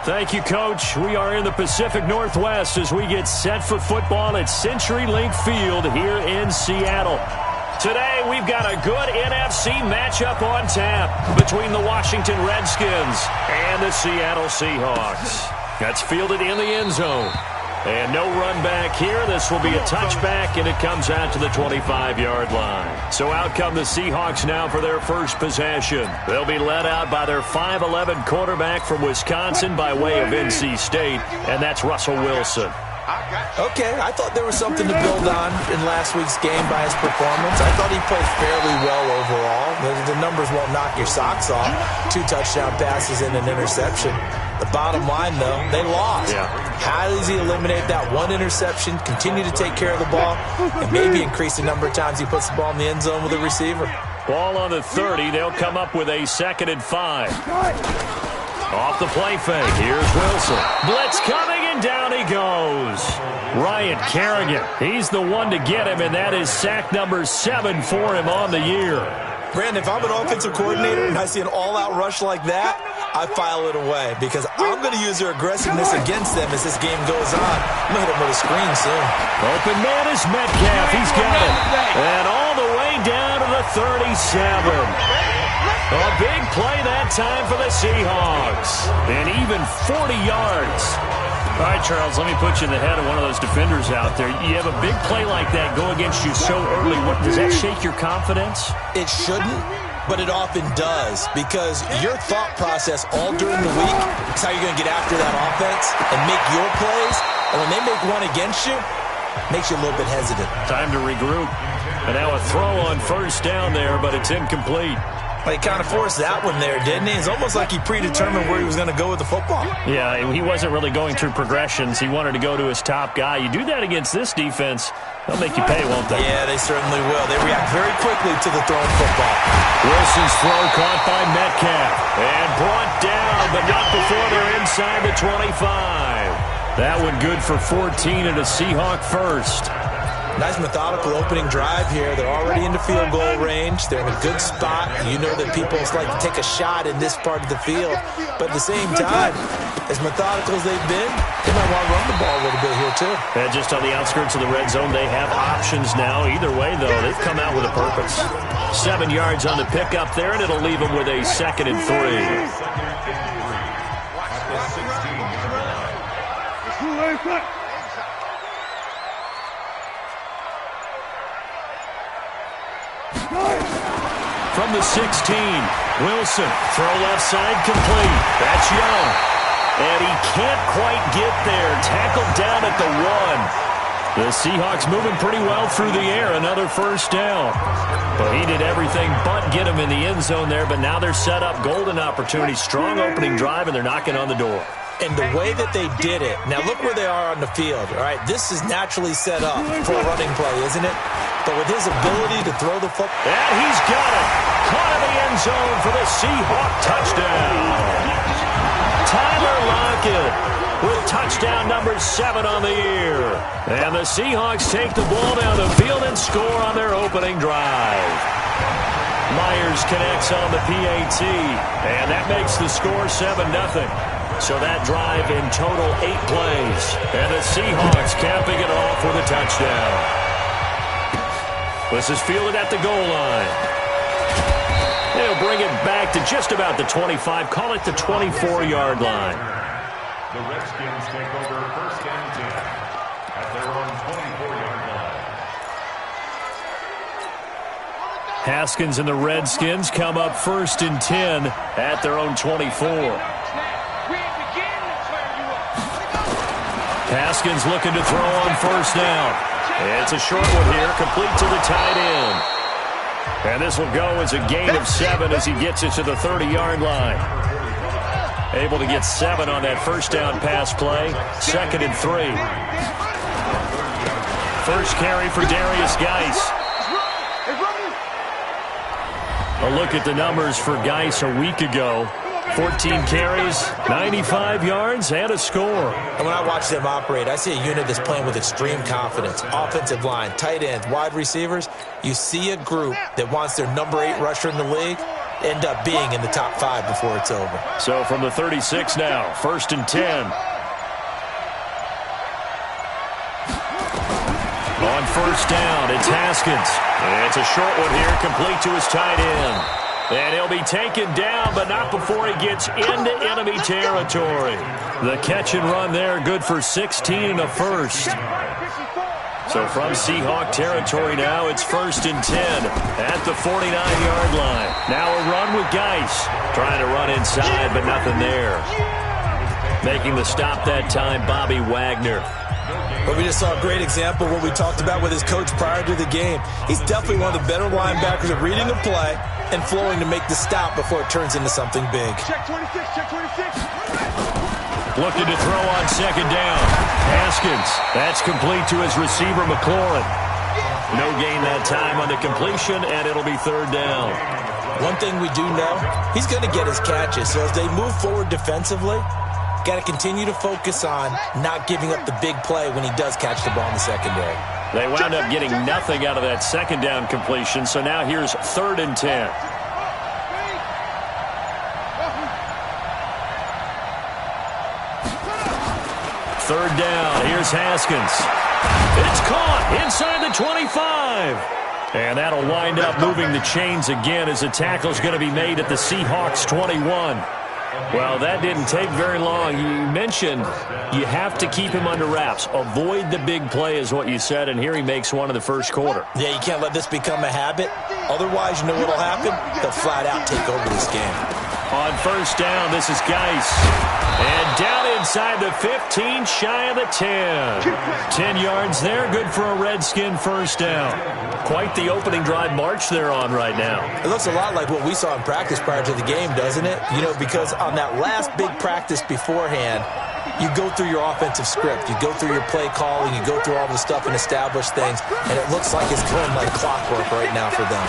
Thank you, Coach. We are in the Pacific Northwest as we get set for football at CenturyLink Field here in Seattle. Today, we've got a good NFC matchup on tap between the Washington Redskins and the Seattle Seahawks. That's fielded in the end zone. And no run back here. This will be a touchback, and it comes out to the 25-yard line. So out come the Seahawks now for their first possession. They'll be led out by their 5'11 quarterback from Wisconsin by way of NC State, and that's Russell Wilson. Okay, I thought there was something to build on in last week's game by his performance. I thought he played fairly well overall. The numbers won't knock your socks off. 2 touchdown passes and an interception. The bottom line, though, they lost. Yeah. How does he eliminate that one interception, continue to take care of the ball, and maybe increase the number of times he puts the ball in the end zone with a receiver? Ball on the 30. They'll come up with a 2nd and 5. Off the play fake. Here's Wilson. Blitz coming, and down he goes. Ryan Kerrigan. He's the one to get him, and that is sack number 7 for him on the year. Brandon, if I'm an offensive coordinator and I see an all-out rush like that, I file it away because I'm going to use their aggressiveness against them as this game goes on. I'm going to hit them with a screen soon. Open man is Metcalf. He's got it. And all the way down to the 37. A big play that time for the Seahawks. And even 40 yards. All right, Charles, let me put you in the head of one of those defenders out there. You have a big play like that go against you so early. Does that shake your confidence? It shouldn't, but it often does because your thought process all during the week is how you're going to get after that offense and make your plays. And when they make one against you, it makes you a little bit hesitant. Time to regroup. And now a throw on first down there, but it's incomplete. He kind of forced that one there, didn't he? It's almost like he predetermined where he was going to go with the football. Yeah, he wasn't really going through progressions. He wanted to go to his top guy. You do that against this defense, they'll make you pay, won't they? Yeah, they certainly will. They react very quickly to the thrown football. Wilson's throw caught by Metcalf. And brought down, but not before they're inside the 25. That one good for 14 and a Seahawk first. Nice methodical opening drive here. They're already into field goal range. They're in a good spot. You know that people like to take a shot in this part of the field. But at the same time, as methodical as they've been, they might want to run the ball a little bit here too. And just on the outskirts of the red zone, they have options now. Either way, though, they've come out with a purpose. 7 yards on the pickup there, and it'll leave them with a 2nd and 3. From the 16, Wilson, throw left side complete. That's Young. And he can't quite get there. Tackled down at the 1. The Seahawks moving pretty well through the air. Another first down. But he did everything but get him in the end zone there. But now they're set up. Golden opportunity. Strong opening drive, and they're knocking on the door. And the way that they did it. Now look where they are on the field. All right, this is naturally set up for a running play, isn't it? But with his ability to throw the football. And he's got it. Caught in the end zone for the Seahawk touchdown. Tyler Lockett with touchdown number 7 on the year. And the Seahawks take the ball down the field and score on their opening drive. Myers connects on the PAT. And that makes the score 7-0. So that drive in total 8 plays. And the Seahawks capping it off with a touchdown. This is fielded at the goal line. They'll bring it back to just about the 25. Call it the 24-yard line. The Redskins take over 1st and 10 at their own 24-yard line. Haskins and the Redskins come up 1st and 10 at their own 24. Haskins looking to throw on first down. It's a short one here, complete to the tight end. And this will go as a gain of 7 as he gets it to the 30-yard line. Able to get 7 on that first down pass play. 2nd and 3. First carry for Darius Geis. A look at the numbers for Geis a week ago. 14 carries, 95 yards, and a score. And when I watch them operate, I see a unit that's playing with extreme confidence. Offensive line, tight ends, wide receivers. You see a group that wants their number 8 rusher in the league, end up being in the top 5 before it's over. So from the 36 now, 1st and 10. On 1st down, it's Haskins. And it's a short one here, complete to his tight end. And he'll be taken down, but not before he gets into enemy territory. The catch and run there, good for 16 and a first. So from Seahawk territory now, it's 1st and 10 at the 49-yard line. Now a run with Geis. Trying to run inside, but nothing there. Making the stop that time, Bobby Wagner. But we just saw a great example of what we talked about with his coach prior to the game. He's definitely one of the better linebackers at reading the play and flowing to make the stop before it turns into something big. Check 26, check 26. Looking to throw on 2nd down. Haskins. That's complete to his receiver, McLaurin. No gain that time on the completion, and it'll be 3rd down. One thing we do know, he's going to get his catches. So as they move forward defensively, got to continue to focus on not giving up the big play when he does catch the ball in the secondary. They wound up getting nothing out of that 2nd down completion, so now here's 3rd and 10. Third down, here's Haskins. It's caught inside the 25. And that'll wind up moving the chains again as the tackle's going to be made at the Seahawks 21. Well, that didn't take very long. You mentioned you have to keep him under wraps. Avoid the big play is what you said, and here he makes one in the 1st quarter. Yeah, you can't let this become a habit. Otherwise, you know what will happen? They'll flat out take over this game. On 1st down, this is Geis. And down inside the 15, shy of the 10. 10 yards there, good for a Redskin 1st down. Quite the opening drive march they're on right now. It looks a lot like what we saw in practice prior to the game, doesn't it? You know, because on that last big practice beforehand, you go through your offensive script. You go through your play calling. You go through all the stuff and establish things. And it looks like it's going like clockwork right now for them.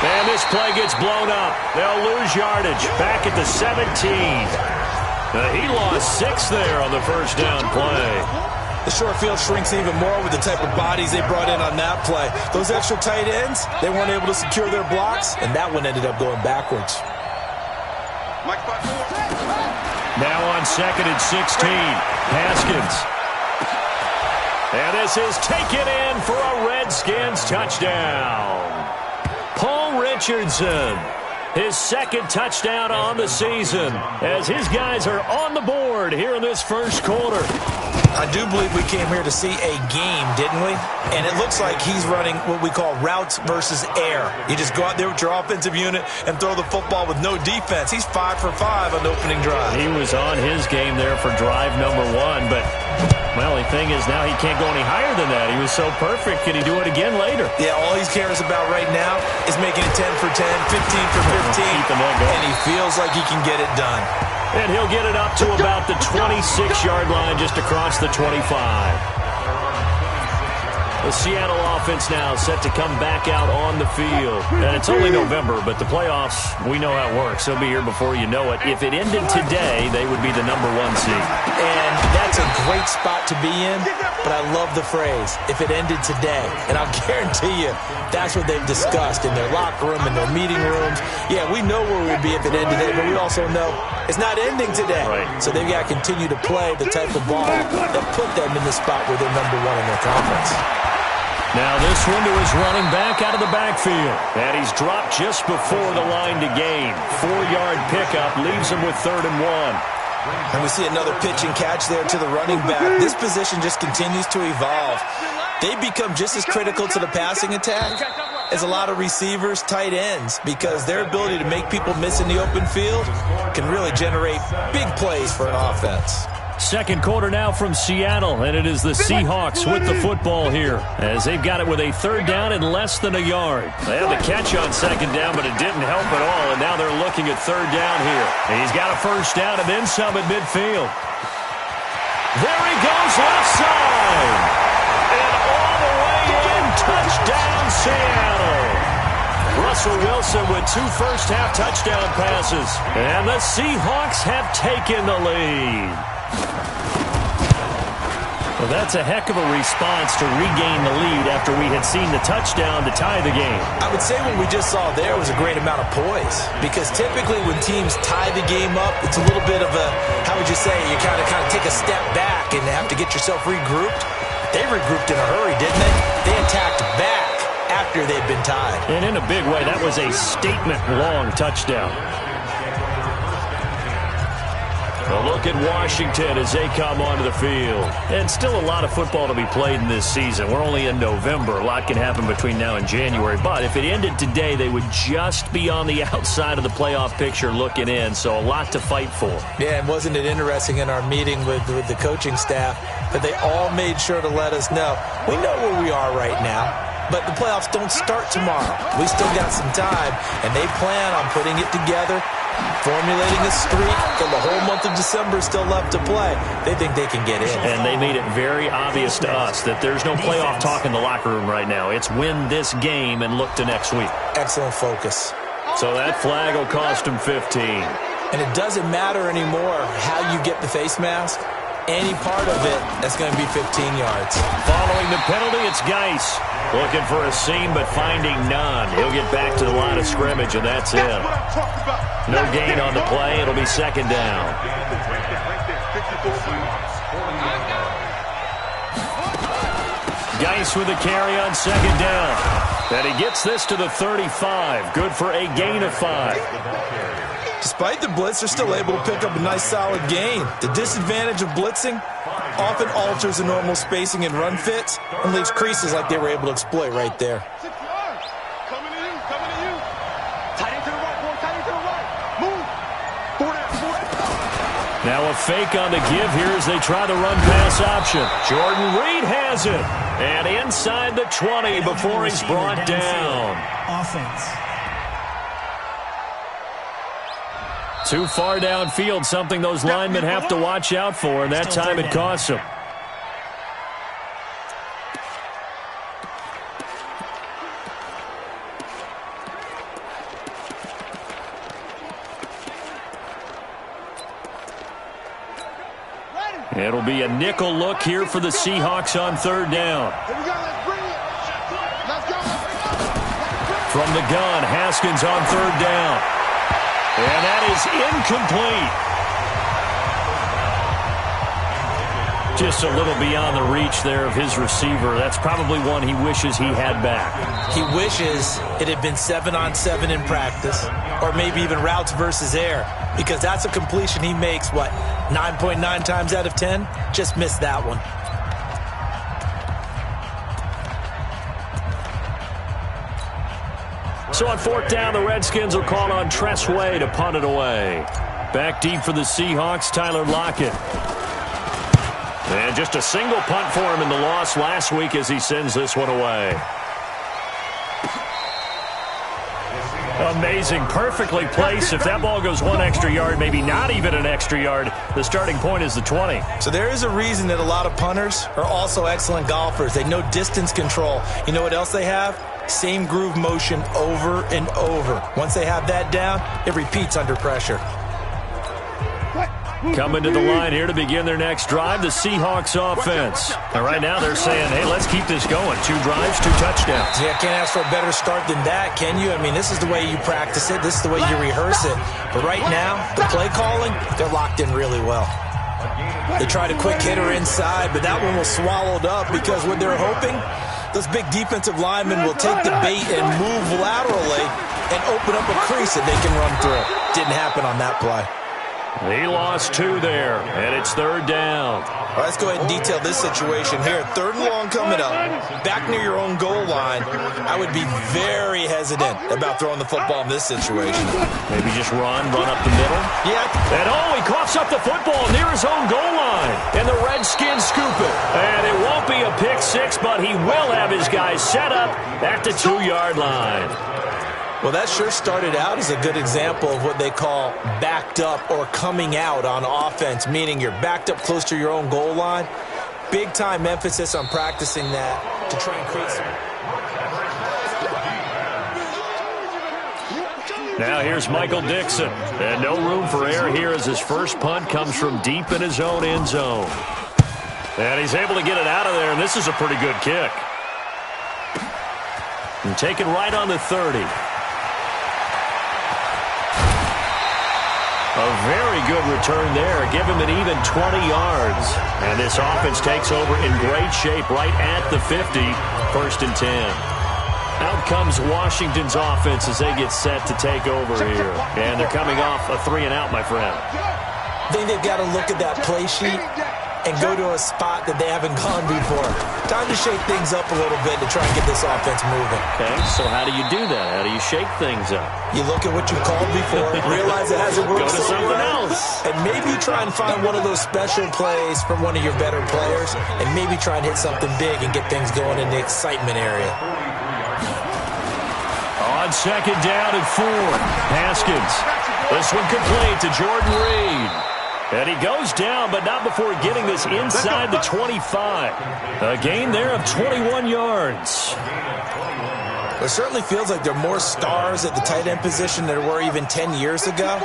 And this play gets blown up. They'll lose yardage. Back at the 17. He lost 6 there on the 1st down play. The short field shrinks even more with the type of bodies they brought in on that play. Those extra tight ends, they weren't able to secure their blocks, and that one ended up going backwards. Now on 2nd and 16, Haskins. And this is taken in for a Redskins touchdown. Paul Richardson, his 2nd touchdown on the season, as his guys are on the board here in this 1st quarter. I do believe we came here to see a game, didn't we? And it looks like he's running what we call routes versus air. You just go out there with your offensive unit and throw the football with no defense. He's 5 for 5 on the opening drive. He was on his game there for drive number 1, but, well, the thing is now he can't go any higher than that. He was so perfect. Can he do it again later? Yeah, all he cares about right now is making it 10 for 10, 15 for 15, and he feels like he can get it done. And he'll get it up to about the 26-yard line just across the 25. The Seattle offense now set to come back out on the field. And it's only November, but the playoffs, we know how it works. They'll be here before you know it. If it ended today, they would be the number 1 seed. And that's a great spot to be in, but I love the phrase, if it ended today. And I'll guarantee you, that's what they've discussed in their locker room, in their meeting rooms. Yeah, we know where we'll be if it ended today, but we also know it's not ending today. Right. So they've got to continue to play the type of ball that put them in the spot where they're number 1 in their conference. Now this one to his running back out of the backfield. And he's dropped just before the line to gain. 4-yard pickup leaves him with 3rd and 1. And we see another pitch and catch there to the running back. This position just continues to evolve. They become just as critical to the passing attack as a lot of receivers, tight ends, because their ability to make people miss in the open field can really generate big plays for an offense. 2nd quarter now from Seattle, and it is the Seahawks with the football here as they've got it with a 3rd down and less than a yard. They had the catch on 2nd down, but it didn't help at all, and now they're looking at 3rd down here. He's got a 1st down and then some at midfield. There he goes, left side. And all the way in, touchdown Seattle. Russell Wilson with 2 first-half touchdown passes, and the Seahawks have taken the lead. Well, that's a heck of a response to regain the lead after we had seen the touchdown to tie the game. I would say what we just saw there was a great amount of poise, because typically when teams tie the game up, it's a little bit of a, how would you say, you kind of take a step back and have to get yourself regrouped. They regrouped in a hurry, didn't they? They attacked back after they'd been tied. And in a big way, that was a statement-long touchdown. A look at Washington as they come onto the field. And still a lot of football to be played in this season. We're only in November. A lot can happen between now and January. But if it ended today, they would just be on the outside of the playoff picture looking in. So a lot to fight for. Yeah, and wasn't it interesting in our meeting with the coaching staff that they all made sure to let us know, we know where we are right now, but the playoffs don't start tomorrow. We still got some time, and they plan on putting it together, formulating a streak, and the whole month of December is still left to play. They think they can get in. And they made it very obvious to us that there's no playoff talk in the locker room right now. It's win this game and look to next week. Excellent focus. So that flag will cost them 15. And it doesn't matter anymore how you get the face mask. Any part of it, that's going to be 15 yards. Following the penalty, it's Geis. Looking for a seam, but finding none. He'll get back to the line of scrimmage, and that's him. No gain on the play. It'll be second down. Geis with a carry on second down. And he gets this to the 35. Good for a gain of 5. Despite the blitz, they're still able to pick up a nice solid gain. The disadvantage of blitzing often alters the normal spacing and run fits and leaves creases like they were able to exploit right there. Now a fake on the give here as they try the run-pass option. Jordan Reed has it. And inside the 20 before he's brought down. Offense. Too far downfield, something those linemen have to watch out for, and that time it costs them. It'll be a nickel look here for the Seahawks on third down. From the gun, Haskins on third down. And that is incomplete. Just a little beyond the reach there of his receiver. That's probably one he wishes he had back. He wishes it had been 7-on-7 in practice, or maybe even routes versus air, because that's a completion he makes, 9.9 times out of 10? Just missed that one. So on fourth down, the Redskins will call on Tressway to punt it away. Back deep for the Seahawks, Tyler Lockett. And just a single punt for him in the loss last week as he sends this one away. Amazing, perfectly placed. If that ball goes one extra yard, maybe not even an extra yard, the starting point is the 20. So there is a reason that a lot of punters are also excellent golfers. They know distance control. You know what else they have? Same groove motion over and over. Once they have that down, it repeats under pressure. Coming to the line here to begin their next drive, the Seahawks offense. And right now they're saying, hey, let's keep this going. 2 drives, 2 touchdowns. Yeah, can't ask for a better start than that, can you? I mean, this is the way you practice it. This is the way you rehearse it. But right now, the play calling, they're locked in really well. They tried a quick hitter inside, but that one was swallowed up because what they're hoping, those big defensive linemen will take the bait and move laterally and open up a crease that they can run through. Didn't happen on that play. He lost 2 there, and it's third down. All right, let's go ahead and detail this situation here. 3rd and long coming up, back near your own goal line. I would be very hesitant about throwing the football in this situation. Maybe just run up the middle. Yeah. And he coughs up the football near his own goal line. And the Redskins scoop it. And it won't be a pick 6, but he will have his guys set up at the 2-yard line. Well, that sure started out as a good example of what they call backed up or coming out on offense, meaning you're backed up close to your own goal line. Big-time emphasis on practicing that to try and create some... Now here's Michael Dixon. And no room for error here as his first punt comes from deep in his own end zone. And he's able to get it out of there, and this is a pretty good kick. And taken right on the 30. A very good return there. Give him an even 20 yards. And this offense takes over in great shape right at the 50. 1st and 10. Out comes Washington's offense as they get set to take over here. And they're coming off a 3-and-out, my friend. I think they've got to look at that play sheet and go to a spot that they haven't gone before. Time to shake things up a little bit to try and get this offense moving. Okay, so how do you do that? How do you shake things up? You look at what you called before, realize it hasn't worked. Go to something else. And maybe try and find one of those special plays from one of your better players, and maybe try and hit something big and get things going in the excitement area. On 2nd down and 4, Haskins. This one complete to Jordan Reed. And he goes down, but not before getting this inside the 25. A gain there of 21 yards. It certainly feels like there are more stars at the tight end position than there were even 10 years ago.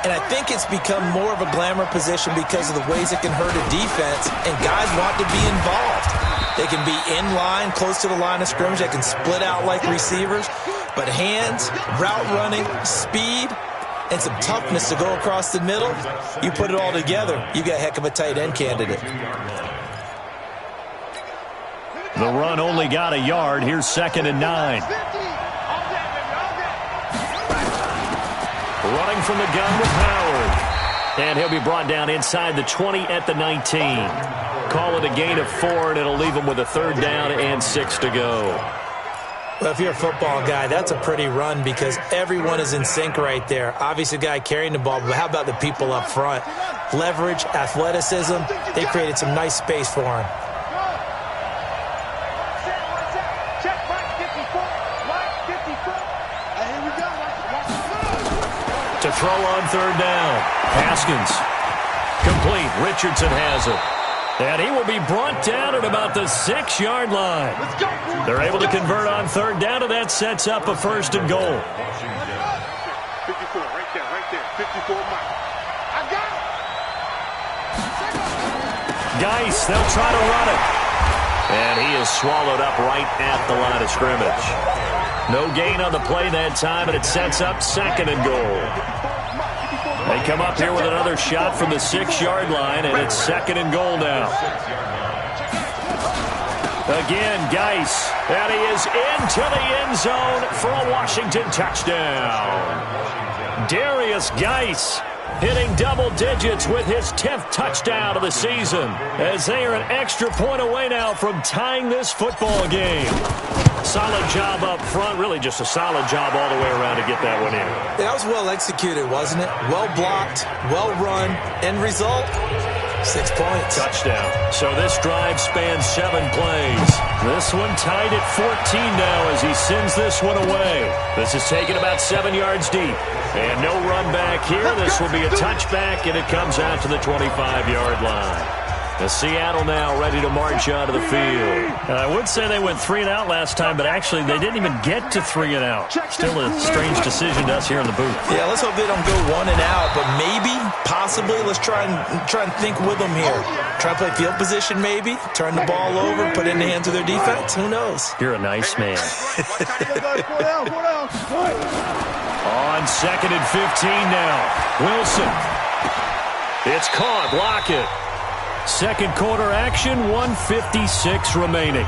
And I think it's become more of a glamour position because of the ways it can hurt a defense, and guys want to be involved. They can be in line, close to the line of scrimmage. They can split out like receivers. But hands, route running, speed, and some toughness to go across the middle, you put it all together, you got a heck of a tight end candidate. The run only got a yard. Here's 2nd and 9. Running from the gun with Howard. And he'll be brought down inside the 20 at the 19. Call it a gain of 4, and it'll leave him with a 3rd down and 6 to go. Well, if you're a football guy, that's a pretty run because everyone is in sync right there. Obviously, the guy carrying the ball, but how about the people up front? Leverage, athleticism, they created some nice space for him. To throw on 3rd down. Haskins. Complete. Richardson has it. And he will be brought down at about the 6-yard line. They're able to convert on 3rd down, and that sets up a 1st and goal. 54, right there, 54 Mike. I got it. Geis, they'll try to run it. And he is swallowed up right at the line of scrimmage. No gain on the play that time, and it sets up 2nd and goal. They come up here with another shot from the 6-yard line, and it's 2nd and goal now. Again, Geis, and he is into the end zone for a Washington touchdown. Darius Geis hitting double digits with his 10th touchdown of the season, as they are an extra point away now from tying this football game. Solid job up front, really just a solid job all the way around to get that one in. That was well executed, wasn't it? Well blocked, well run. End result, 6 points. Touchdown. So this drive spans 7 plays. This one tied at 14 now as he sends this one away. This is taken about 7 yards deep. And no run back here. This will be a touchback, and it comes out to the 25-yard line. The Seattle now ready to march out of the field. I would say they went 3-and-out last time, but actually they didn't even get to 3-and-out. Still a strange decision to us here in the booth. Yeah, let's hope they don't go 1-and-out, but maybe, possibly, let's try and think with them here. Try to play field position maybe, turn the ball over, put it in the hands of their defense. Who knows? You're a nice man. On 2nd and 15 now. Wilson. It's caught. Block it. Second quarter action, 1:56 remaining.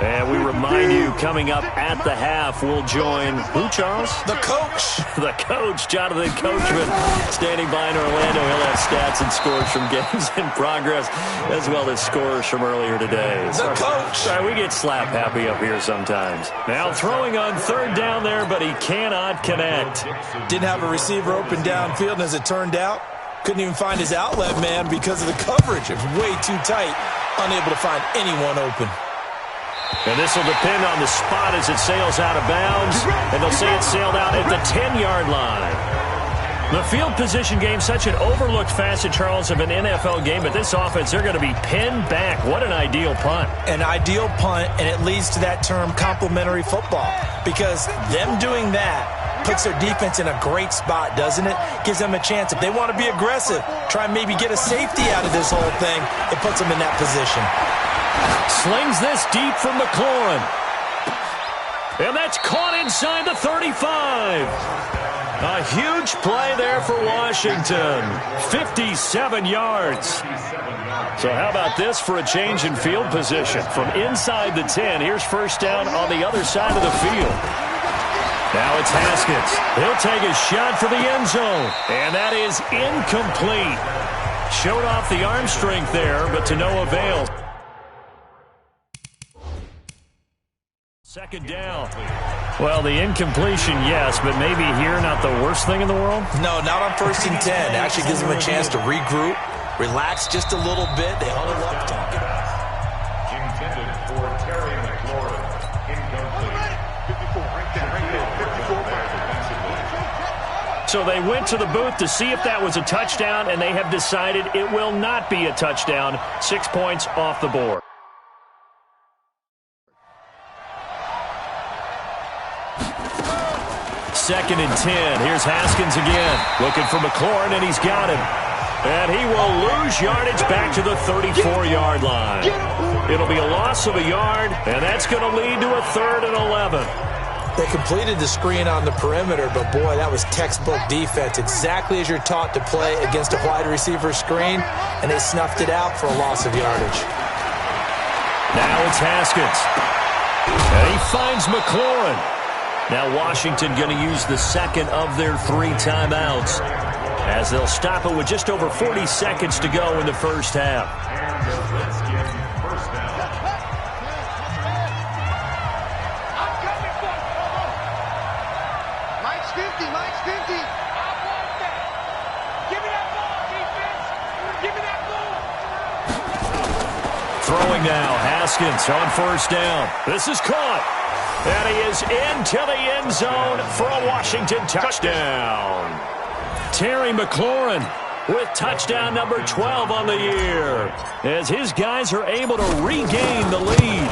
And we remind you, coming up at the half, we'll join who, Charles? The coach. The coach, Jonathan Coachman, standing by in Orlando. He'll have stats and scores from games in progress, as well as scores from earlier today. The coach. Sorry, we get slap happy up here sometimes. Now throwing on 3rd down there, but he cannot connect. Didn't have a receiver open downfield, and as it turned out, couldn't even find his outlet man because of the coverage. It was way too tight, unable to find anyone open. And this will depend on the spot as it sails out of bounds. And they'll say it sailed out at the 10-yard line. The field position game, such an overlooked facet, Charles, of an NFL game. But this offense, they're going to be pinned back. What an ideal punt. An ideal punt, and it leads to that term, complementary football. because them doing that puts their defense in a great spot, doesn't it? Gives them a chance. If they want to be aggressive, try and maybe get a safety out of this whole thing, it puts them in that position. Slings this deep from McLaurin. And that's caught inside the 35. A huge play there for Washington. 57 yards. So how about this for a change in field position? From inside the 10, here's first down on the other side of the field. Now it's Haskins. He'll take a shot for the end zone. And that is incomplete. Showed off the arm strength there, but to no avail. Second down. Well, the incompletion, yes, but maybe here not the worst thing in the world? No, not on 1st and 10. It actually gives them a chance to regroup, relax just a little bit. They huddle up, talk it out. Intended for Terry McLaurin. Incomplete. 54, right there. 54. So they went to the booth to see if that was a touchdown, and they have decided it will not be a touchdown. 6 points off the board. Second and 10. Here's Haskins again. Looking for McLaurin, and he's got him. And he will lose yardage back to the 34-yard line. It'll be a loss of a yard, and that's going to lead to a 3rd and 11. They completed the screen on the perimeter, but boy, that was textbook defense. Exactly as you're taught to play against a wide receiver screen, and they snuffed it out for a loss of yardage. Now it's Haskins. And he finds McLaurin. Now Washington going to use the second of their 3 timeouts as they'll stop it with just over 40 seconds to go in the first half. And the Redskins first down. I'm coming for you. Mike's 50. Mike's 50. I want that. Give me that ball, defense. Give me that ball. Throwing now, Haskins on first down. This is caught. And he is into the end zone for a Washington touchdown. Terry McLaurin with touchdown number 12 on the year as his guys are able to regain the lead.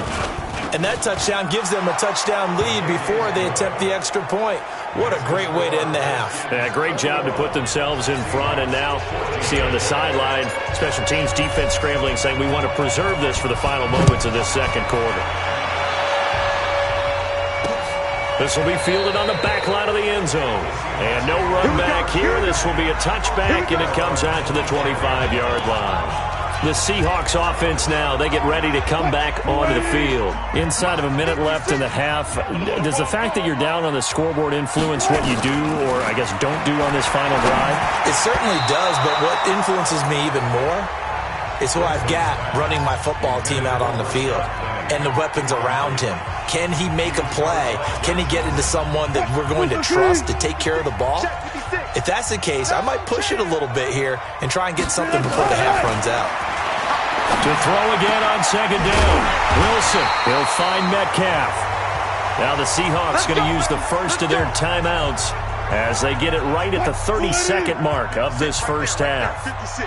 And that touchdown gives them a touchdown lead before they attempt the extra point. What a great way to end the half. Yeah, great job to put themselves in front. And now, see on the sideline, special teams defense scrambling, saying we want to preserve this for the final moments of this second quarter. This will be fielded on the back line of the end zone. And no run back here. This will be a touchback, and it comes out to the 25-yard line. The Seahawks offense now, they get ready to come back onto the field. Inside of a minute left in the half, does the fact that you're down on the scoreboard influence what you do or, I guess, don't do on this final drive? It certainly does, but what influences me even more is who I've got running my football team out on the field and the weapons around him. Can he make a play? Can he get into someone that we're going to trust to take care of the ball? If that's the case, I might push it a little bit here and try and get something before the half runs out. To throw again on second down. Wilson, he'll find Metcalf. Now the Seahawks going to use the first of their timeouts as they get it right at the 30-second mark of this first half. 56.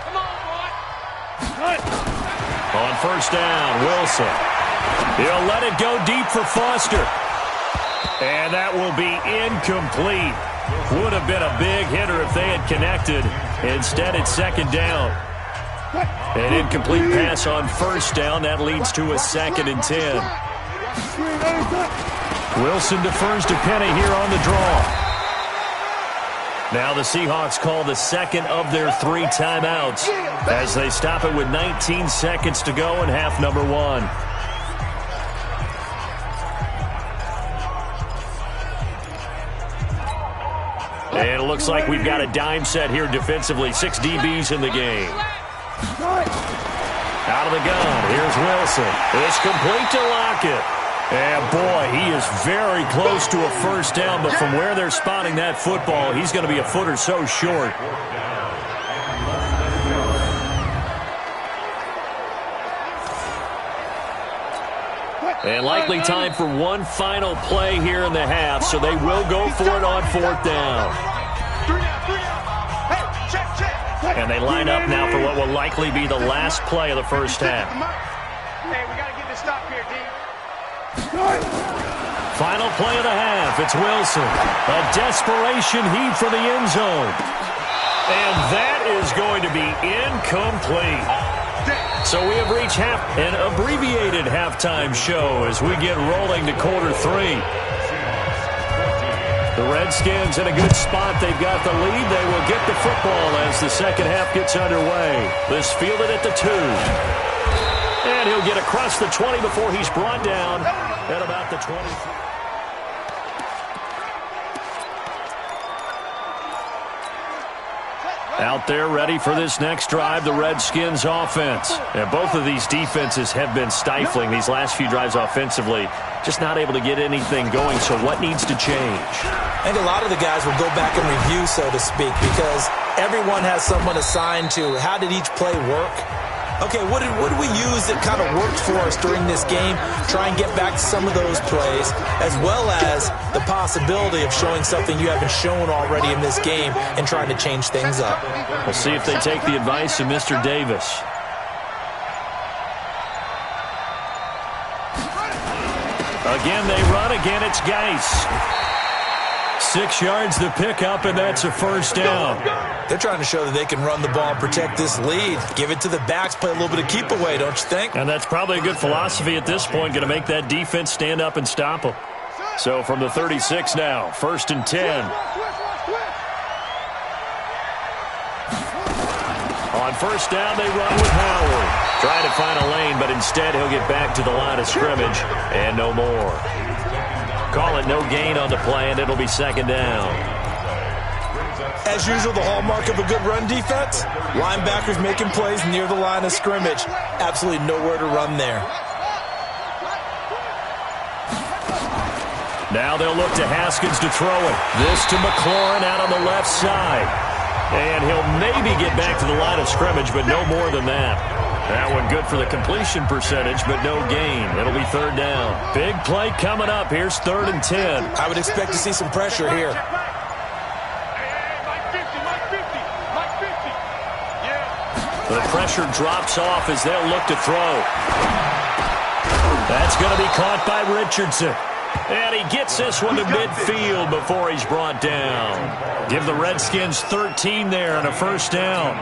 Come on, boy. On first down, Wilson. He'll let it go deep for Foster. And that will be incomplete. Would have been a big hitter if they had connected. Instead, it's second down. An incomplete pass on first down. That leads to a 2nd and 10. Wilson defers to Penny here on the draw. Now the Seahawks call the second of their 3 timeouts as they stop it with 19 seconds to go in half number 1. And it looks like we've got a dime set here defensively. 6 DBs in the game. Out of the gun. Here's Wilson. It's complete to Lockett. And, boy, he is very close to a first down, but from where they're spotting that football, he's going to be a foot or so short. And likely time for one final play here in the half, so they will go for it on 4th down. And they line up now for what will likely be the last play of the first half. Hey, we got to get this stop here, D. Final play of the half. It's Wilson. A desperation heave for the end zone. And that is going to be incomplete. So we have reached an abbreviated halftime show as we get rolling to quarter 3. The Redskins in a good spot. They've got the lead. They will get the football as the second half gets underway. This fielded at the 2. And he'll get across the 20 before he's brought down at about the 23. Out there ready for this next drive, the Redskins offense. And both of these defenses have been stifling these last few drives offensively. Just not able to get anything going, so what needs to change? I think a lot of the guys will go back and review, so to speak, because everyone has someone assigned to how did each play work. Okay, what did we use that kind of worked for us during this game? Try and get back to some of those plays, as well as the possibility of showing something you haven't shown already in this game and trying to change things up. We'll see if they take the advice of Mr. Davis. Again, they run. Again, it's Geis. 6 yards the pickup, and that's a first down. They're trying to show that they can run the ball and protect this lead. Give it to the backs, play a little bit of keep away, don't you think? And that's probably a good philosophy at this point, going to make that defense stand up and stop them. So from the 36 now, 1st and 10. On first down, they run with Howard. Trying to find a lane, but instead he'll get back to the line of scrimmage and no more. Call it no gain on the play, and it'll be second down. As usual, the hallmark of a good run defense, linebackers making plays near the line of scrimmage. Absolutely nowhere to run there. Now they'll look to Haskins to throw it. This to McLaurin out on the left side. And he'll maybe get back to the line of scrimmage, but no more than that. That one good for the completion percentage, but no gain. It'll be third down. Big play coming up. Here's 3rd and 10. I would expect to see some pressure here. The pressure drops off as they'll look to throw. That's going to be caught by Richardson. And he gets this one to midfield before he's brought down. Give the Redskins 13 there and a first down.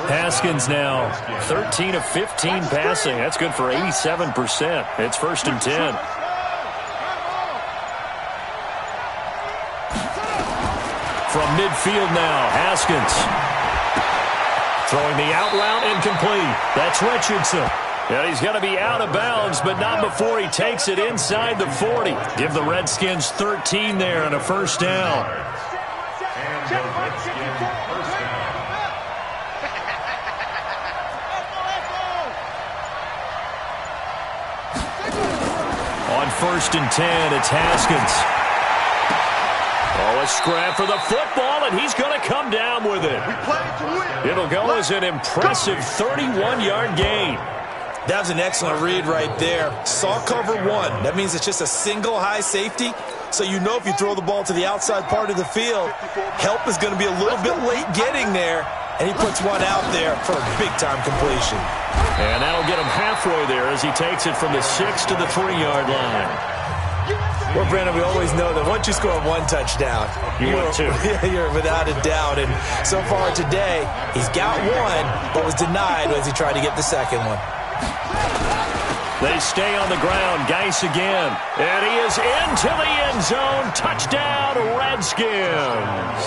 Haskins now 13 of 15 passing. That's good for 87%. It's 1st and 10. From midfield now, Haskins. Throwing the out route incomplete. That's Richardson. And he's going to be out of bounds, but not before he takes it inside the 40. Give the Redskins 13 there and a first down. On 1st and 10, it's Haskins. Oh, a scrap for the football, and he's going to come down with it. It'll go as an impressive 31-yard gain. That was an excellent read right there. Saw cover 1. That means it's just a single high safety. So you know if you throw the ball to the outside part of the field, help is going to be a little bit late getting there. And he puts one out there for a big-time completion. And that'll get him halfway there as he takes it from the 6 to the 3-yard line. Well, Brandon, we always know that once you score 1 touchdown, you're without a doubt. And so far today, he's got 1, but was denied as he tried to get the second one. They stay on the ground. Geis again. And he is into the end zone. Touchdown, Redskins.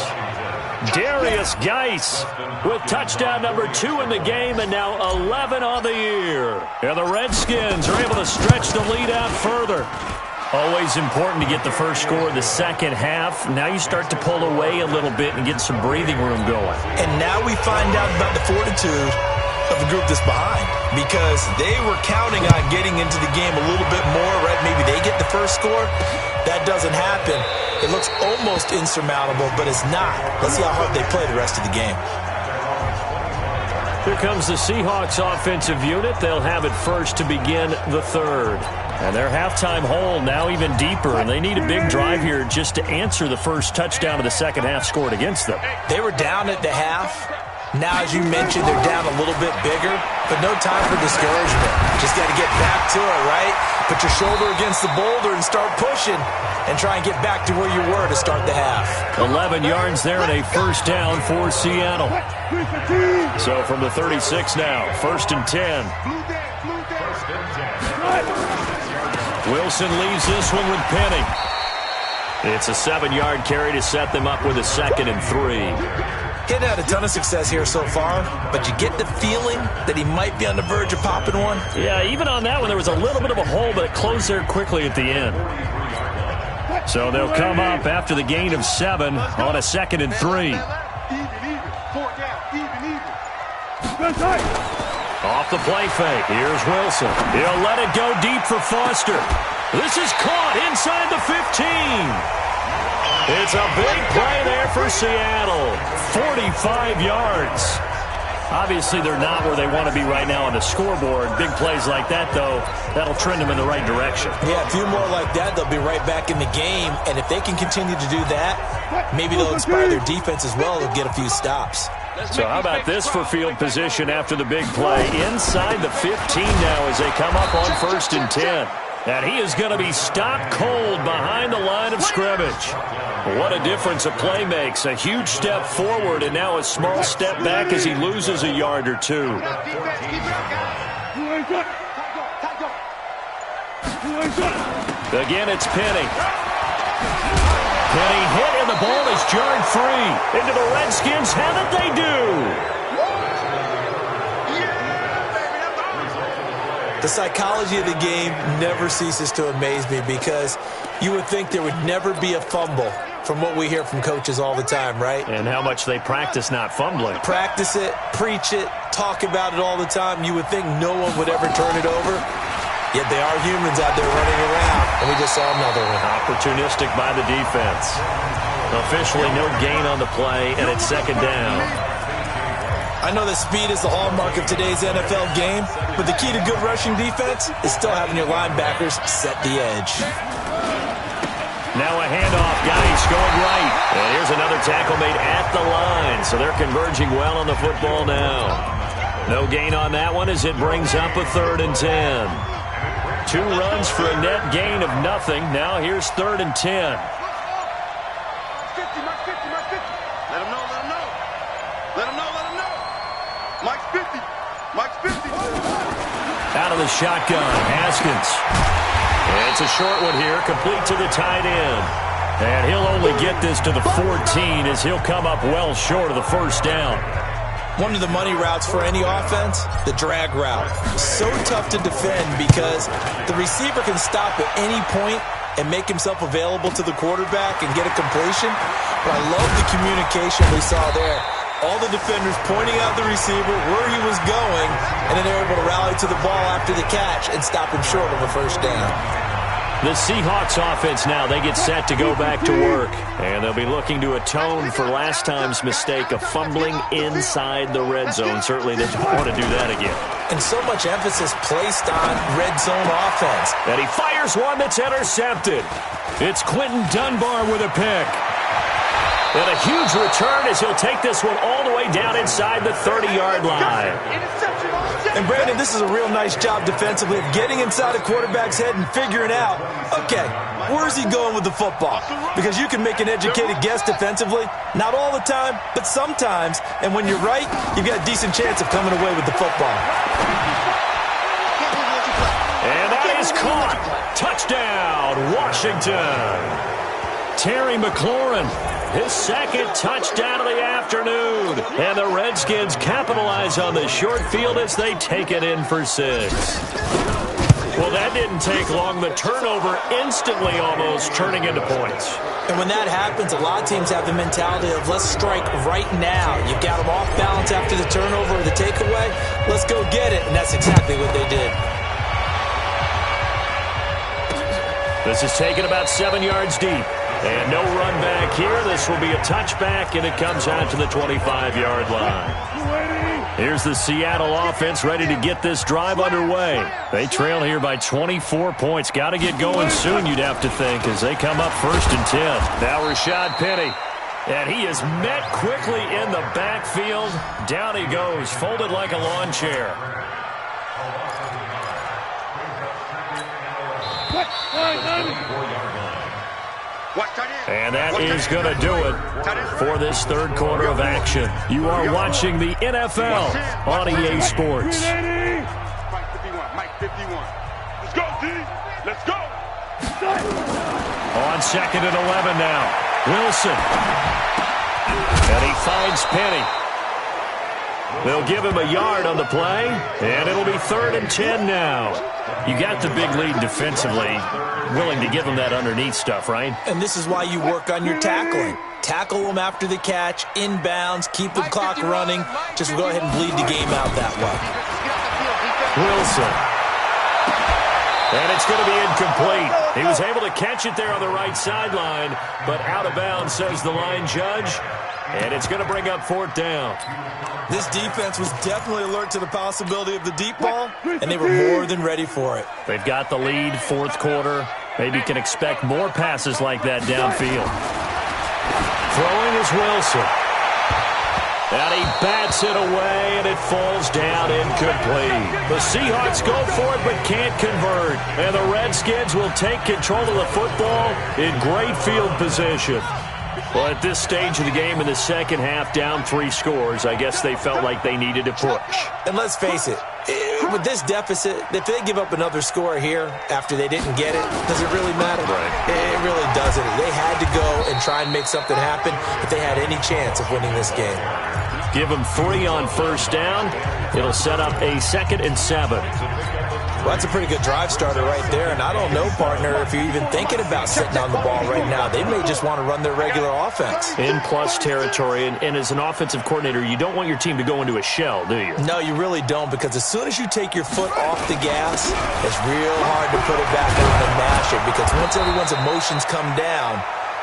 Darius Geis with touchdown number 2 in the game and now 11 on the year. And the Redskins are able to stretch the lead out further. Always important to get the first score of the second half. Now you start to pull away a little bit and get some breathing room going. And now we find out about the fortitude of the group that's behind, because they were counting on getting into the game a little bit more, right? Maybe they get the first score. That doesn't happen. It looks almost insurmountable, but it's not. Let's see how hard they play the rest of the game. Here comes the Seahawks offensive unit. They'll have it first to begin the 3rd. And their halftime hole now even deeper, and they need a big drive here just to answer the first touchdown of the second half scored against them. They were down at the half. Now, as you mentioned, they're down a little bit bigger. but no time for discouragement. Just got to get back to it, right? Put your shoulder against the boulder and start pushing and try and get back to where you were to start the half. 11 yards there and a first down for Seattle. So from the 36 now, 1st and 10. Wilson leaves this one with Penny. It's a 7-yard carry to set them up with a 2nd and 3. Getting had a ton of success here so far, but you get the feeling that he might be on the verge of popping one. Yeah, even on that one, there was a little bit of a hole, but it closed there quickly at the end. So they'll come up after the gain of 7 on a 2nd and 3. Off the play fake. Here's Wilson. He'll let it go deep for Foster. This is caught inside the 15. It's a big play there for Seattle. 45 yards. Obviously, they're not where they want to be right now on the scoreboard. Big plays like that, though, that'll trend them in the right direction. Yeah, a few more like that, they'll be right back in the game. And if they can continue to do that, maybe they'll inspire their defense as well. They'll get a few stops. So how about this for field position after the big play? Inside the 15 now as they come up on 1st and 10. And he is going to be stopped cold behind the line of scrimmage. What a difference a play makes. A huge step forward and now a small step back as he loses a yard or two. Again, it's Penny. Penny hit and the ball is jarred free. Into the Redskins have it, they do. The psychology of the game never ceases to amaze me because you would think there would never be a fumble from what we hear from coaches all the time, right? And how much they practice not fumbling. Practice it, preach it, talk about it all the time. You would think no one would ever turn it over. Yet they are humans out there running around, and we just saw another one. Opportunistic by the defense. Officially no gain on the play, and it's 2nd down. I know that speed is the hallmark of today's NFL game, but the key to good rushing defense is still having your linebackers set the edge. Now a handoff. Geis going right. And here's another tackle made at the line, so they're converging well on the football now. No gain on that one as it brings up a 3rd and 10. 2 runs for a net gain of nothing. Now here's 3rd and 10. Out of the shotgun, Haskins. And it's a short one here, complete to the tight end. And he'll only get this to the 14 as he'll come up well short of the 1st down. One of the money routes for any offense, the drag route. So tough to defend because the receiver can stop at any point and make himself available to the quarterback and get a completion. But I love the communication we saw there. All the defenders pointing out the receiver, where he was going, and then they're able to rally to the ball after the catch and stop him short of a 1st down. The Seahawks offense now, they get set to go back to work. And they'll be looking to atone for last time's mistake of fumbling inside the red zone. Certainly they don't want to do that again. And so much emphasis placed on red zone offense. And he fires one that's intercepted. It's Quentin Dunbar with a pick. And a huge return as he'll take this one all the way down inside the 30-yard line. And Brandon, this is a real nice job defensively of getting inside a quarterback's head and figuring out, okay, where's he going with the football? Because you can make an educated guess defensively, not all the time, but sometimes. And when you're right, you've got a decent chance of coming away with the football. And that is caught. Touchdown, Washington. Terry McLaurin. His 2nd touchdown of the afternoon. And the Redskins capitalize on the short field as they take it in for 6. Well, that didn't take long. The turnover instantly almost turning into points. And when that happens, a lot of teams have the mentality of let's strike right now. You've got them off balance after the turnover or the takeaway. Let's go get it. And that's exactly what they did. This is taken about 7 yards deep. And no run back here. This will be a touchback, and it comes out to the 25-yard line. Here's the Seattle offense ready to get this drive underway. They trail here by 24 points. Got to get going soon, you'd have to think, as they come up 1st and 10. Now Rashad Penny. And he is met quickly in the backfield. Down he goes, folded like a lawn chair. And that is going to do it for this third quarter of action. You are watching the NFL on EA Sports. Mike 51. Let's go, D. Let's go. On 2nd and 11 now. Wilson. And he finds Penny. They'll give him a yard on the play, and it'll be 3rd and 10 now. You got the big lead defensively. Willing to give him that underneath stuff, right? And this is why you work on your tackling. Tackle them after the catch, inbounds, keep the clock running. Just go ahead and bleed the game out that way. Wilson. And it's going to be incomplete. He was able to catch it there on the right sideline, but out of bounds, says the line judge. And it's going to bring up 4th down. This defense was definitely alert to the possibility of the deep ball, and they were more than ready for it. They've got the lead, 4th quarter. Maybe can expect more passes like that downfield. Throwing is Wilson. And he bats it away, and it falls down incomplete. The Seahawks go for it but can't convert. And the Redskins will take control of the football in great field position. Well, at this stage of the game in the second half, down 3 scores, I guess they felt like they needed to push. And let's face it, with this deficit, if they give up another score here after they didn't get it, does it really matter? Right. It really doesn't. They had to go and try and make something happen if they had any chance of winning this game. Give them 3 on 1st down. It'll set up a 2nd and 7. Well, that's a pretty good drive starter right there. And I don't know, partner, if you're even thinking about sitting on the ball right now. They may just want to run their regular offense. In plus territory. And as an offensive coordinator, you don't want your team to go into a shell, do you? No, you really don't, because as soon as you take your foot off the gas, it's real hard to put it back on and mash it, because once everyone's emotions come down,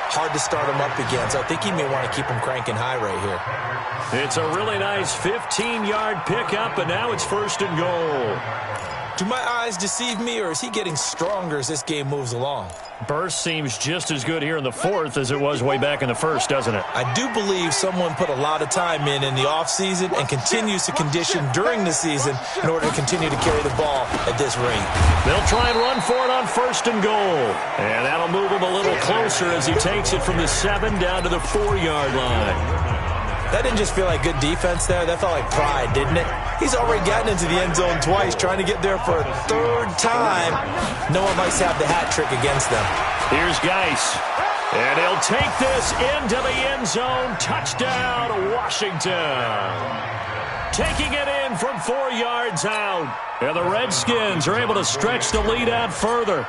hard to start them up again. So I think he may want to keep them cranking high right here. It's a really nice 15-yard pickup, and now it's 1st and goal. Do my eyes deceive me, or is he getting stronger as this game moves along? Burst seems just as good here in the 4th as it was way back in the 1st, doesn't it? I do believe someone put a lot of time in the offseason and continues to condition during the season in order to continue to carry the ball at this rate. They'll try and run for it on 1st and goal. And that'll move him a little closer as he takes it from the 7 down to the 4-yard line. That didn't just feel like good defense there. That felt like pride, didn't it? He's already gotten into the end zone twice, trying to get there for a 3rd time. No one likes to have the hat trick against them. Here's Geis. And he'll take this into the end zone. Touchdown, Washington. Taking it in from 4 yards out. And the Redskins are able to stretch the lead out further.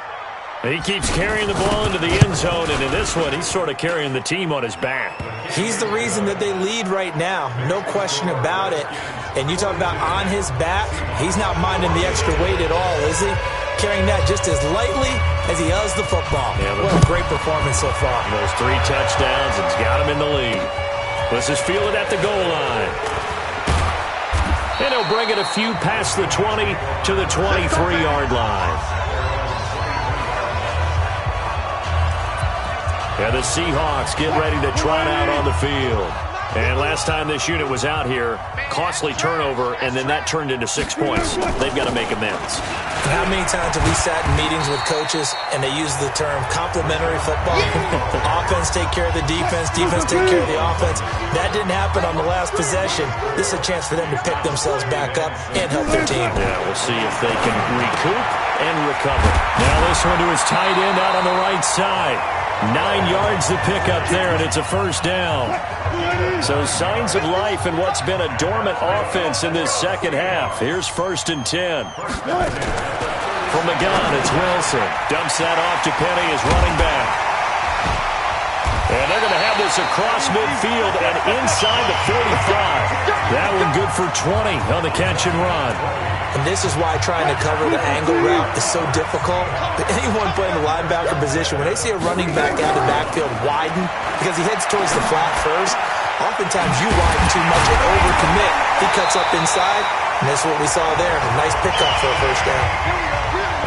He keeps carrying the ball into the end zone, and in this one, he's sort of carrying the team on his back. He's the reason that they lead right now, no question about it. And you talk about on his back, he's not minding the extra weight at all, is he? Carrying that just as lightly as he does the football. Yeah, what a great performance so far. Those 3 touchdowns, it's got him in the lead. Let's just feel it at the goal line. And he'll bring it a few past the 20 to the 23-yard line. And the Seahawks get ready to trot out on the field. And last time this unit was out here, costly turnover, and then that turned into 6 points. They've got to make amends. How many times have we sat in meetings with coaches and they use the term complementary football? Offense take care of the defense, defense take care of the offense. That didn't happen on the last possession. This is a chance for them to pick themselves back up and help their team. Yeah, we'll see if they can recoup and recover. Now this one to his tight end out on the right side. 9 yards to pick up there, and it's a 1st down. So signs of life in what's been a dormant offense in this second half. Here's 1st and 10. From the gun, it's Wilson. Dumps that off to Penny as running back. And they're going to have this across midfield and inside the 45. That one good for 20 on the catch and run. And this is why trying to cover the angle route is so difficult. But anyone playing the linebacker position, when they see a running back out of the backfield widen, because he heads towards the flat first, oftentimes you widen too much and overcommit. He cuts up inside, and that's what we saw there. A nice pickup for a 1st down.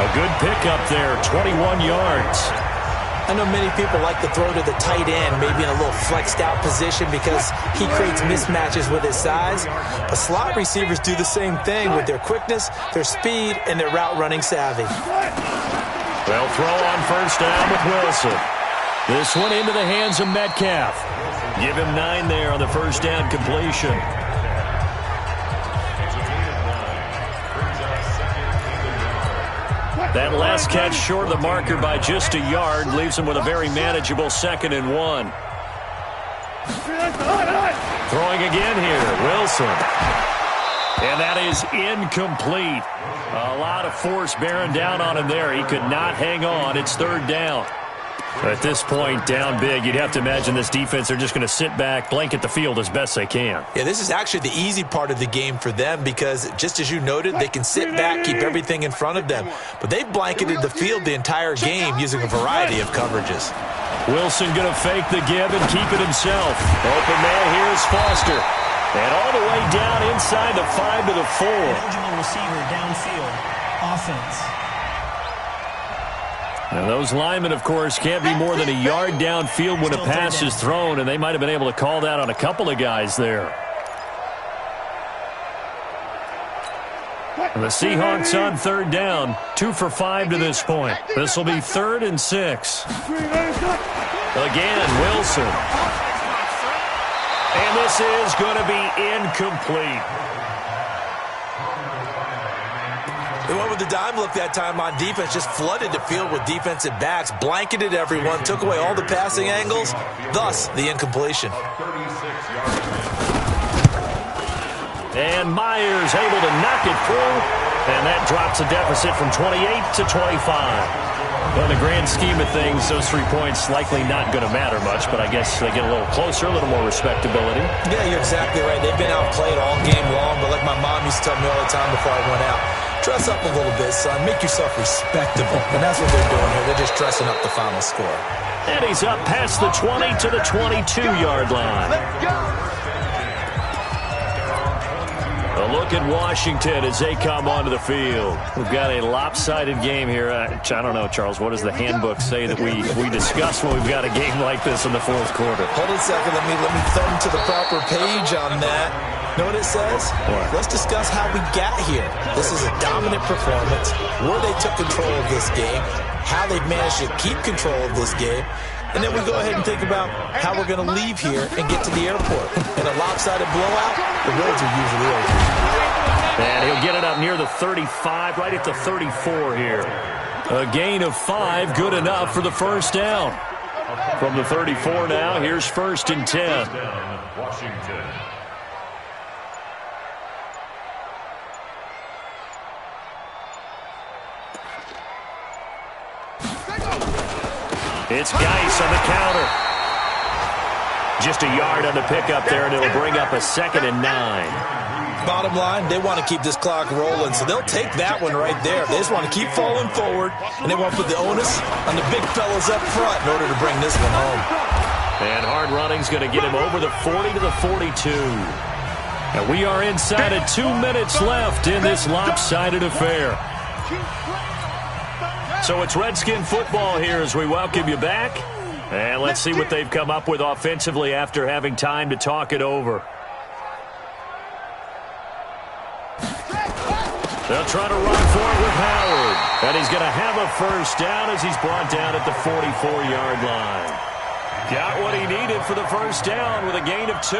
A good pickup there, 21 yards. I know many people like to throw to the tight end, maybe in a little flexed out position because he creates mismatches with his size. But slot receivers do the same thing with their quickness, their speed, and their route running savvy. Well, throw on first down with Wilson. This one into the hands of Metcalf. Give him 9 there on the first down completion. That last catch short of the marker by just a yard leaves him with a very manageable 2nd and 1. Throwing again here, Wilson. And that is incomplete. A lot of force bearing down on him there. He could not hang on. It's 3rd down. At this point, down big, you'd have to imagine this defense are just going to sit back, blanket the field as best they can. Yeah, this is actually the easy part of the game for them because, just as you noted, they can sit back, keep everything in front of them. But they've blanketed the field the entire game using a variety of coverages. Wilson going to fake the give and keep it himself. Open man here is Foster. And all the way down inside the 5 to the 4. Eligible receiver downfield. Offense. Now those linemen, of course, can't be more than a yard downfield when a pass is thrown, and they might have been able to call that on a couple of guys there. And the Seahawks on 3rd down, 2 for 5 to this point. This will be 3rd and 6. Again, Wilson. And this is going to be incomplete. They went with the dime look that time on defense, just flooded the field with defensive backs, blanketed everyone, took away all the passing angles, thus the incompletion. And Myers able to knock it through, and that drops a deficit from 28 to 25. Well, in the grand scheme of things, those 3 points likely not going to matter much, but I guess they get a little closer, a little more respectability. Yeah, you're exactly right. They've been outplayed all game long, but like my mom used to tell me all the time before I went out, dress up a little bit, son. Make yourself respectable. And that's what they're doing here. They're just dressing up the final score. And he's up past the 20 to the 22-yard line. Let's go. A look at Washington as they come onto the field. We've got a lopsided game here. I don't know, Charles, what does the handbook say that we discuss when we've got a game like this in the 4th quarter? Hold on a second. Let me thumb to the proper page on that. Know what it says? What? Let's discuss how we got here. This is a dominant performance, where they took control of this game, how they've managed to keep control of this game, and then we go ahead and think about how we're going to leave here and get to the airport. In a lopsided blowout, the roads are usually open. And he'll get it up near the 35, right at the 34 here. A gain of 5, good enough for the first down. From the 34 now, here's 1st and 10. Washington. It's Geis on the counter. Just a yard on the pickup there, and it'll bring up a 2nd and 9. Bottom line, they want to keep this clock rolling, so they'll take that one right there. They just want to keep falling forward, and they want to put the onus on the big fellas up front in order to bring this one home. And hard running's going to get him over the 40 to the 42. And we are inside of 2 minutes left in this lopsided affair. So it's Redskin football here as we welcome you back. And let's see what they've come up with offensively after having time to talk it over. They'll try to run for it with Howard. And he's going to have a first down as he's brought down at the 44-yard line. Got what he needed for the first down with a gain of 2.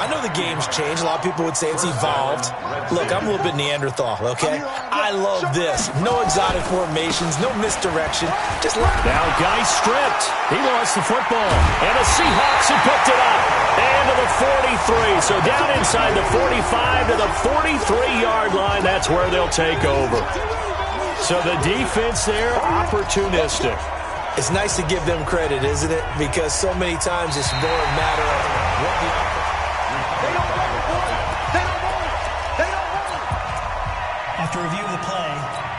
I know the game's changed. A lot of people would say it's evolved. Look, I'm a little bit Neanderthal, okay? I love this. No exotic formations, no misdirection. Just now Geis stripped. He lost the football. And the Seahawks have picked it up. And to the 43. So down inside the 45 to the 43-yard line. That's where they'll take over. So the defense there, opportunistic. It's nice to give them credit, isn't it? Because so many times it's more a matter of what the... After review of the play,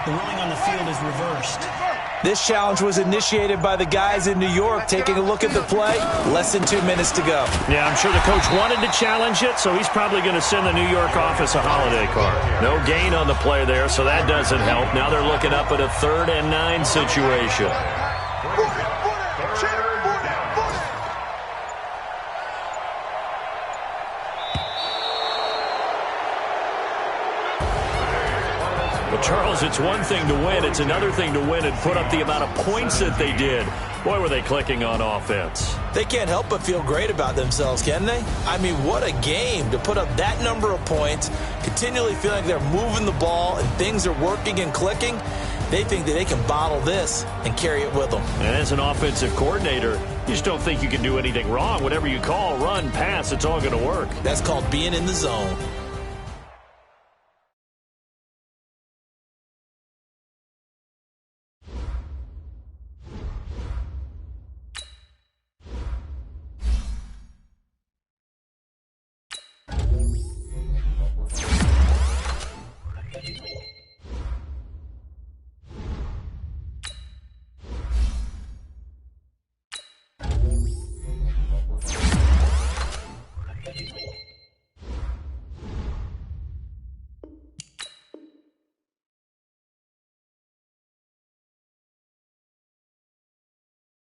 the ruling on the field is reversed. This challenge was initiated by the guys in New York. Taking a look at the play, less than 2 minutes to go. Yeah, I'm sure the coach wanted to challenge it, so he's probably going to send the New York office a holiday card. No gain on the play there, so that doesn't help. Now they're looking up at a 3rd and 9 situation. Well, Charles, it's one thing to win. It's another thing to win and put up the amount of points that they did. Boy, were they clicking on offense. They can't help but feel great about themselves, can they? I mean, what a game to put up that number of points, continually feeling like they're moving the ball and things are working and clicking. They think that they can bottle this and carry it with them. And as an offensive coordinator, you just don't think you can do anything wrong. Whatever you call, run, pass, it's all going to work. That's called being in the zone.